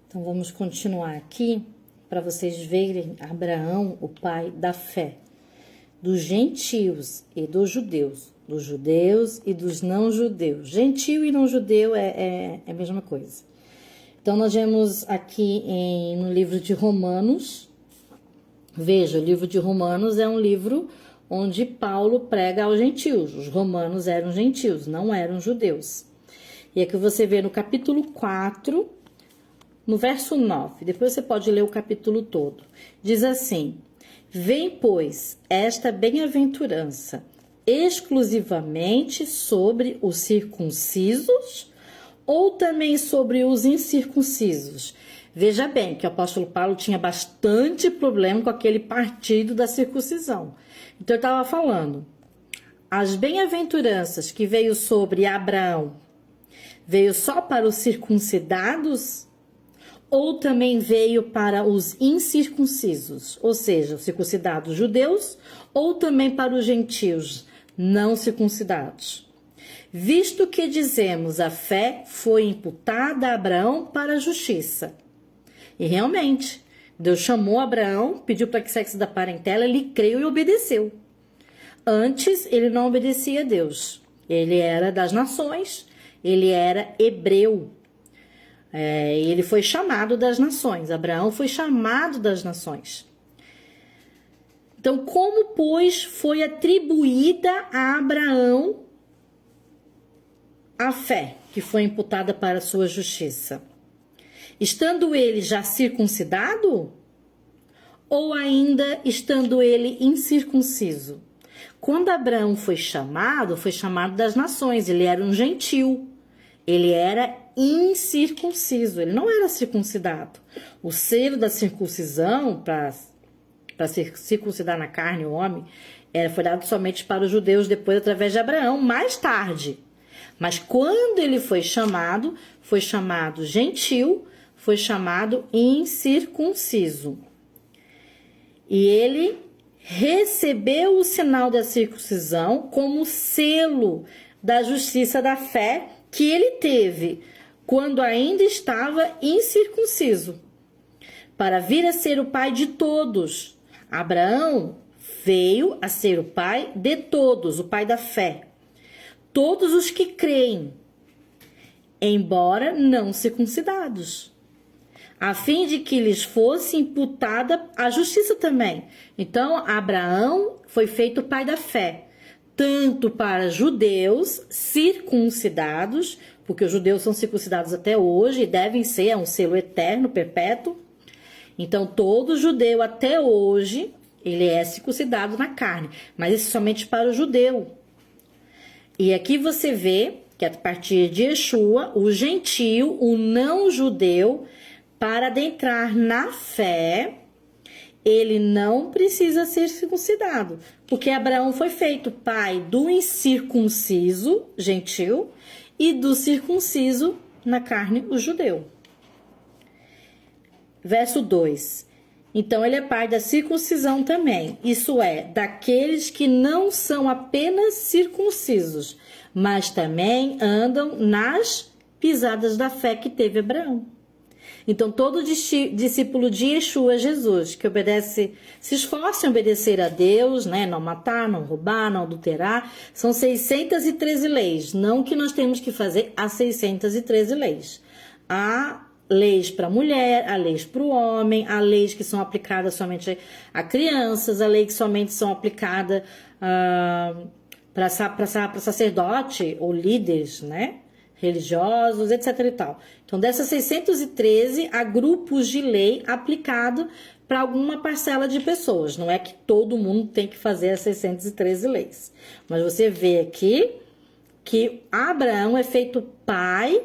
Então vamos continuar aqui para vocês verem Abraão, o pai da fé, dos gentios e dos judeus e dos não judeus. Gentio e não judeu é a mesma coisa. Então nós vemos aqui no livro de Romanos. Veja, o livro de Romanos é um livro onde Paulo prega aos gentios. Os romanos eram gentios, não eram judeus. E aqui você vê no capítulo 4, no verso 9. Depois você pode ler o capítulo todo. Diz assim: vem, pois, esta bem-aventurança exclusivamente sobre os circuncisos ou também sobre os incircuncisos? Veja bem que o apóstolo Paulo tinha bastante problema com aquele partido da circuncisão. Então, eu estava falando, as bem-aventuranças que veio sobre Abraão, veio só para os circuncidados ou também veio para os incircuncisos? Ou seja, os circuncidados judeus ou também para os gentios não circuncidados? Visto que dizemos a fé foi imputada a Abraão para a justiça. E realmente, Deus chamou Abraão, pediu para que saísse da parentela, ele creu e obedeceu. Antes, ele não obedecia a Deus. Ele era das nações, ele era hebreu. Ele foi chamado das nações. Abraão foi chamado das nações. Então, como, pois, foi atribuída a Abraão a fé que foi imputada para a sua justiça? Estando ele já circuncidado? Ou ainda estando ele incircunciso? Quando Abraão foi chamado das nações, ele era um gentil, ele era incircunciso, ele não era circuncidado. O selo da circuncisão, para circuncidar na carne o homem, foi dado somente para os judeus, depois através de Abraão, mais tarde. Mas quando ele foi chamado gentil, foi chamado incircunciso. E ele recebeu o sinal da circuncisão como selo da justiça da fé que ele teve quando ainda estava incircunciso, para vir a ser o pai de todos. Abraão veio a ser o pai de todos, o pai da fé. Todos os que creem, embora não circuncidados, a fim de que lhes fosse imputada a justiça também. Então, Abraão foi feito pai da fé, tanto para judeus circuncidados, porque os judeus são circuncidados até hoje e devem ser, é um selo eterno, perpétuo. Então, todo judeu até hoje, ele é circuncidado na carne, mas isso somente para o judeu. E aqui você vê que a partir de Yeshua, o gentio, o não judeu, para adentrar na fé, ele não precisa ser circuncidado, porque Abraão foi feito pai do incircunciso, gentil, e do circunciso na carne, o judeu. Verso 2. Então, ele é pai da circuncisão também, isso é, daqueles que não são apenas circuncisos, mas também andam nas pisadas da fé que teve Abraão. Então, todo discípulo de Yeshua, Jesus, que obedece, se esforça em obedecer a Deus, né? Não matar, não roubar, não adulterar, são 613 leis. Não que nós temos que fazer as 613 leis. Há leis para a mulher, há leis para o homem, há leis que são aplicadas somente a crianças, há leis que somente são aplicadas para sacerdote ou líderes, né? Religiosos, etc. e tal. Então, dessas 613, há grupos de lei aplicado para alguma parcela de pessoas. Não é que todo mundo tem que fazer as 613 leis. Mas você vê aqui que Abraão é feito pai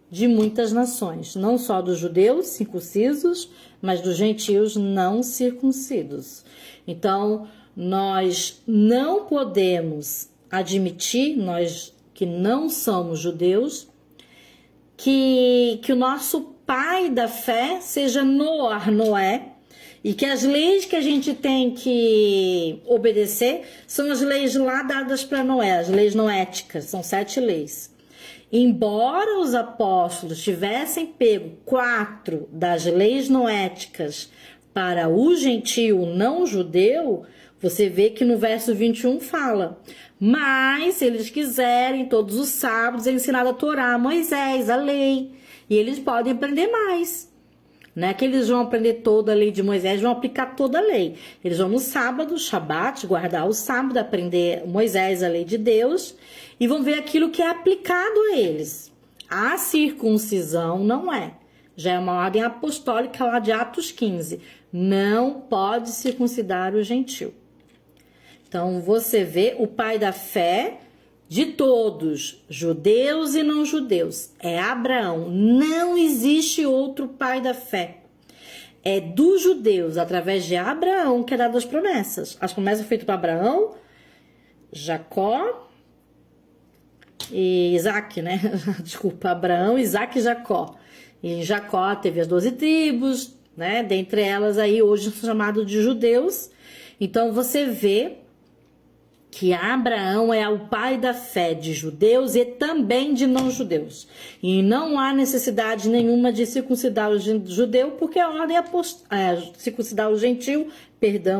de muitas nações. Não só dos judeus circuncisos, mas dos gentios não circuncisos. Então, nós não podemos admitir, nós que não somos judeus, que o nosso pai da fé seja Noé, e que as leis que a gente tem que obedecer são as leis lá dadas para Noé, as leis noéticas, são 7 leis. Embora os apóstolos tivessem pego 4 das leis noéticas para o gentio não judeu, você vê que no verso 21 fala: mas se eles quiserem, todos os sábados é ensinado a Torá, Moisés, a lei, e eles podem aprender mais. Não é que eles vão aprender toda a lei de Moisés, vão aplicar toda a lei. Eles vão no sábado, Shabat, guardar o sábado, aprender Moisés, a lei de Deus, e vão ver aquilo que é aplicado a eles. A circuncisão não é. Já é uma ordem apostólica lá de Atos 15. Não pode circuncidar o gentio. Então, você vê o pai da fé de todos, judeus e não judeus, é Abraão. Não existe outro pai da fé. É dos judeus, através de Abraão, que é dado as promessas. As promessas foram feitas para Abraão, Jacó e Isaac, né? Desculpa, Abraão, Isaac e Jacó. E em Jacó teve as 12 tribos, né? Dentre elas aí hoje são chamados de judeus. Então você vê que Abraão é o pai da fé de judeus e também de não-judeus. E não há necessidade nenhuma de circuncidar o judeu, porque a ordem é circuncidar o gentio,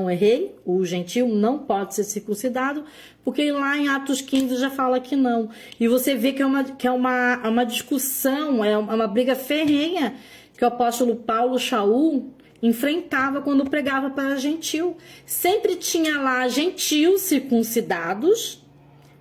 errei, o gentio não pode ser circuncidado, porque lá em Atos 15 já fala que não. E você vê que é uma discussão, é uma briga ferrenha que o apóstolo Paulo, Shaul, enfrentava quando pregava para gentil. Sempre tinha lá gentios circuncidados,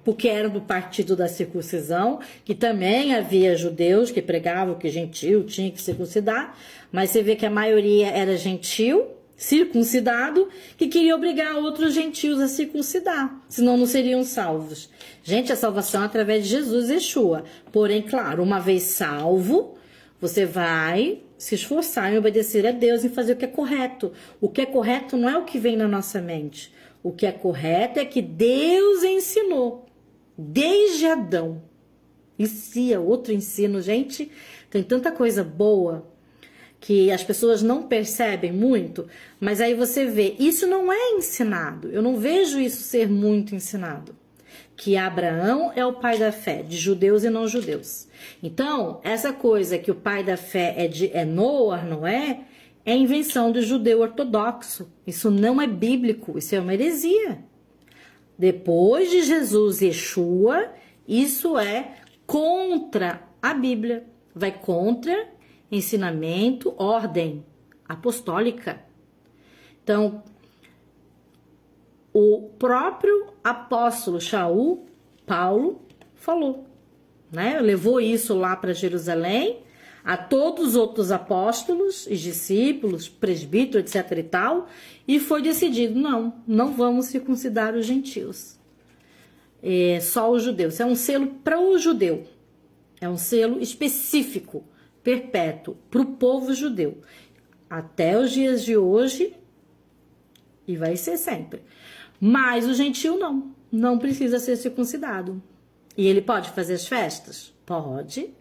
porque eram do partido da circuncisão, que também havia judeus que pregavam que gentil tinha que circuncidar, mas você vê que a maioria era gentil, circuncidado, que queria obrigar outros gentios a circuncidar, senão não seriam salvos. Gente, a salvação é através de Jesus, Yeshua. Porém, claro, uma vez salvo, você vai se esforçar em obedecer a Deus, em fazer o que é correto. O que é correto não é o que vem na nossa mente. O que é correto é que Deus ensinou, desde Adão. Isso é outro ensino, gente. Tem tanta coisa boa que as pessoas não percebem muito, mas aí você vê, isso não é ensinado. Eu não vejo isso ser muito ensinado. Que Abraão é o pai da fé, de judeus e não judeus. Então, essa coisa que o pai da fé é Noé, é invenção do judeu ortodoxo. Isso não é bíblico, isso é uma heresia. Depois de Jesus, Yeshua, isso é contra a Bíblia. Vai contra ensinamento, ordem apostólica. Então, o próprio apóstolo Shaul, Paulo, falou, né? Levou isso lá para Jerusalém, a todos os outros apóstolos e discípulos, presbíteros, etc e tal, e foi decidido, não vamos circuncidar os gentios. Só os judeus. Isso é um selo para o judeu. É um selo específico, perpétuo, para o povo judeu. Até os dias de hoje, e vai ser sempre. Mas o gentio não precisa ser circuncidado. E ele pode fazer as festas? Pode.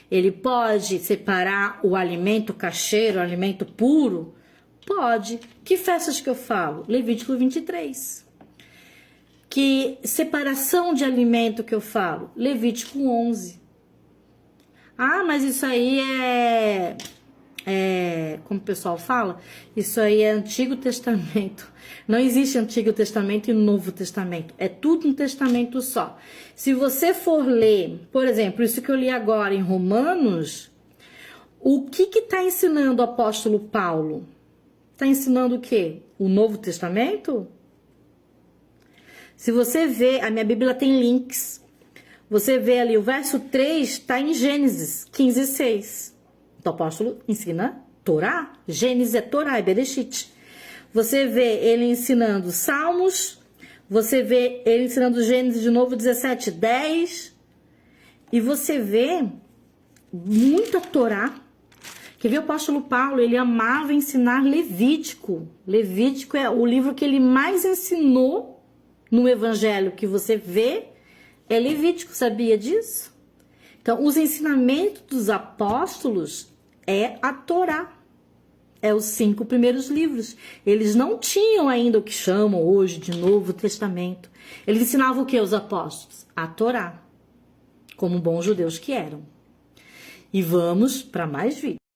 Ele pode separar o alimento cacheiro, o alimento puro? Pode. Que festas que eu falo? Levítico 23. Que separação de alimento que eu falo? Levítico 11. Ah, mas isso aí como o pessoal fala, isso aí é Antigo Testamento. Não existe Antigo Testamento e Novo Testamento. É tudo um testamento só. Se você for ler, por exemplo, isso que eu li agora em Romanos, o que está ensinando o apóstolo Paulo? Está ensinando o quê? O Novo Testamento? Se você vê, a minha Bíblia tem links. Você vê ali, o verso 3 está em Gênesis 15:6. O apóstolo ensina Torá. Gênesis é Torá, é Bereshit. Você vê ele ensinando Salmos. Você vê ele ensinando Gênesis de novo 17:10. E você vê muita Torá. Quer ver o apóstolo Paulo? Ele amava ensinar Levítico. Levítico é o livro que ele mais ensinou no evangelho que você vê. É Levítico, sabia disso? Então, os ensinamentos dos apóstolos é a Torá. É os 5 primeiros livros. Eles não tinham ainda o que chamam hoje de Novo Testamento. Eles ensinavam o que, os apóstolos? A Torá. como bons judeus que eram. E vamos para mais vídeos.